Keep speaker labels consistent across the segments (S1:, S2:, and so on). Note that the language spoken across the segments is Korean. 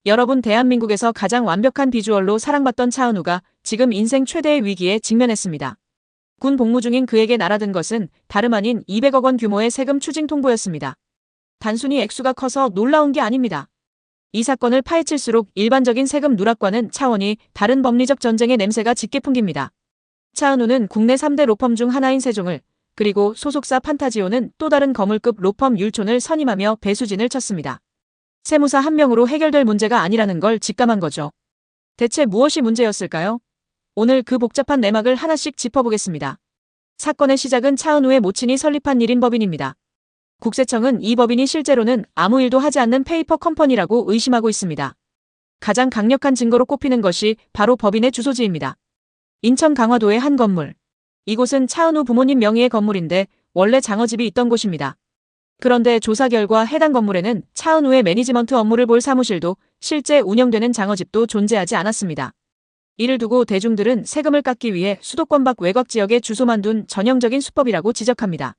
S1: 여러분, 대한민국에서 가장 완벽한 비주얼로 사랑받던 차은우가 지금 인생 최대의 위기에 직면했습니다. 군 복무 중인 그에게 날아든 것은 다름 아닌 200억 원 규모의 세금 추징 통보였습니다. 단순히 액수가 커서 놀라운 게 아닙니다. 이 사건을 파헤칠수록 일반적인 세금 누락과는 차원이 다른 법리적 전쟁의 냄새가 짙게 풍깁니다. 차은우는 국내 3대 로펌 중 하나인 세종을, 그리고 소속사 판타지오는 또 다른 거물급 로펌 율촌을 선임하며 배수진을 쳤습니다. 세무사 한 명으로 해결될 문제가 아니라는 걸 직감한 거죠. 대체 무엇이 문제였을까요? 오늘 그 복잡한 내막을 하나씩 짚어보겠습니다. 사건의 시작은 차은우의 모친이 설립한 1인 법인입니다. 국세청은 이 법인이 실제로는 아무 일도 하지 않는 페이퍼 컴퍼니라고 의심하고 있습니다. 가장 강력한 증거로 꼽히는 것이 바로 법인의 주소지입니다. 인천 강화도의 한 건물. 이곳은 차은우 부모님 명의의 건물인데 원래 장어집이 있던 곳입니다. 그런데 조사 결과 해당 건물에는 차은우의 매니지먼트 업무를 볼 사무실도 실제 운영되는 장어집도 존재하지 않았습니다. 이를 두고 대중들은 세금을 깎기 위해 수도권 밖 외곽 지역에 주소만 둔 전형적인 수법이라고 지적합니다.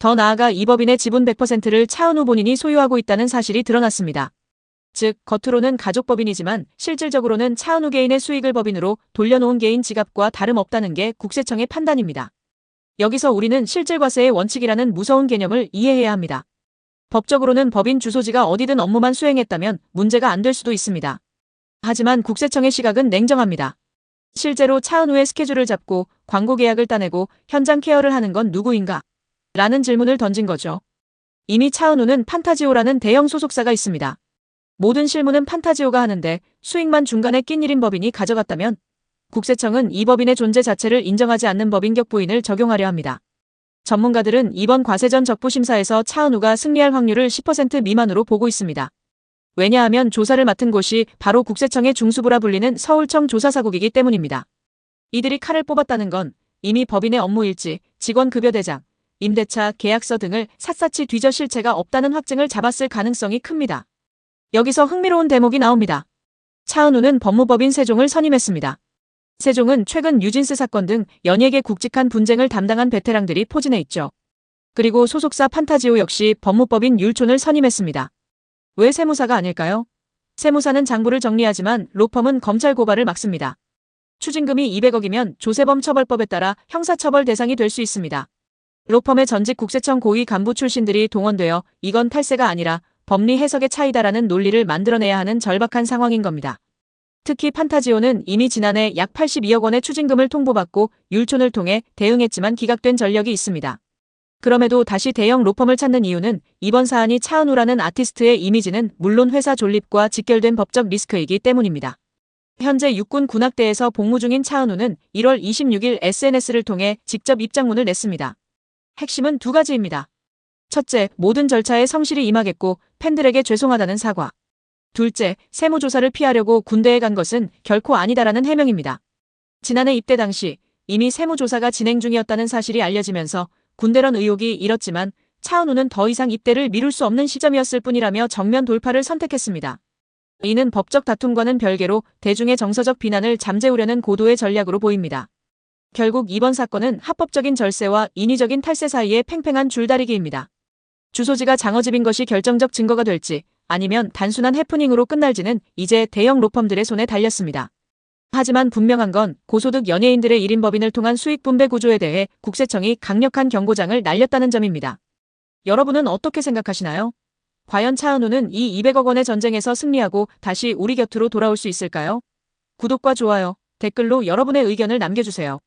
S1: 더 나아가 이 법인의 지분 100%를 차은우 본인이 소유하고 있다는 사실이 드러났습니다. 즉, 겉으로는 가족법인이지만 실질적으로는 차은우 개인의 수익을 법인으로 돌려놓은 개인 지갑과 다름없다는 게 국세청의 판단입니다. 여기서 우리는 실질과세의 원칙이라는 무서운 개념을 이해해야 합니다. 법적으로는 법인 주소지가 어디든 업무만 수행했다면 문제가 안 될 수도 있습니다. 하지만 국세청의 시각은 냉정합니다. 실제로 차은우의 스케줄을 잡고 광고 계약을 따내고 현장 케어를 하는 건 누구인가? 라는 질문을 던진 거죠. 이미 차은우는 판타지오라는 대형 소속사가 있습니다. 모든 실무는 판타지오가 하는데 수익만 중간에 낀 1인 법인이 가져갔다면 국세청은 이 법인의 존재 자체를 인정하지 않는 법인격 부인을 적용하려 합니다. 전문가들은 이번 과세전 적부심사에서 차은우가 승리할 확률을 10% 미만으로 보고 있습니다. 왜냐하면 조사를 맡은 곳이 바로 국세청의 중수부라 불리는 서울청 조사사국이기 때문입니다. 이들이 칼을 뽑았다는 건 이미 법인의 업무일지, 직원급여 대장, 임대차, 계약서 등을 샅샅이 뒤져 실체가 없다는 확증을 잡았을 가능성이 큽니다. 여기서 흥미로운 대목이 나옵니다. 차은우는 법무법인 세종을 선임했습니다. 세종은 최근 뉴진스 사건 등 연예계 굵직한 분쟁을 담당한 베테랑들이 포진해 있죠. 그리고 소속사 판타지오 역시 법무법인 율촌을 선임했습니다. 왜 세무사가 아닐까요? 세무사는 장부를 정리하지만 로펌은 검찰 고발을 막습니다. 추징금이 200억이면 조세범 처벌법에 따라 형사처벌 대상이 될 수 있습니다. 로펌의 전직 국세청 고위 간부 출신들이 동원되어 이건 탈세가 아니라 법리 해석의 차이다라는 논리를 만들어내야 하는 절박한 상황인 겁니다. 특히 판타지오는 이미 지난해 약 82억 원의 추징금을 통보받고 율촌을 통해 대응했지만 기각된 전력이 있습니다. 그럼에도 다시 대형 로펌을 찾는 이유는 이번 사안이 차은우라는 아티스트의 이미지는 물론 회사 존립과 직결된 법적 리스크이기 때문입니다. 현재 육군 군악대에서 복무 중인 차은우는 1월 26일 SNS를 통해 직접 입장문을 냈습니다. 핵심은 두 가지입니다. 첫째, 모든 절차에 성실히 임하겠고 팬들에게 죄송하다는 사과. 둘째, 세무조사를 피하려고 군대에 간 것은 결코 아니다라는 해명입니다. 지난해 입대 당시 이미 세무조사가 진행 중이었다는 사실이 알려지면서 군대론 의혹이 일었지만 차은우는 더 이상 입대를 미룰 수 없는 시점이었을 뿐이라며 정면 돌파를 선택했습니다. 이는 법적 다툼과는 별개로 대중의 정서적 비난을 잠재우려는 고도의 전략으로 보입니다. 결국 이번 사건은 합법적인 절세와 인위적인 탈세 사이의 팽팽한 줄다리기입니다. 주소지가 장어집인 것이 결정적 증거가 될지 아니면 단순한 해프닝으로 끝날지는 이제 대형 로펌들의 손에 달렸습니다. 하지만 분명한 건 고소득 연예인들의 1인 법인을 통한 수익 분배 구조에 대해 국세청이 강력한 경고장을 날렸다는 점입니다. 여러분은 어떻게 생각하시나요? 과연 차은우는 이 200억 원의 전쟁에서 승리하고 다시 우리 곁으로 돌아올 수 있을까요? 구독과 좋아요, 댓글로 여러분의 의견을 남겨주세요.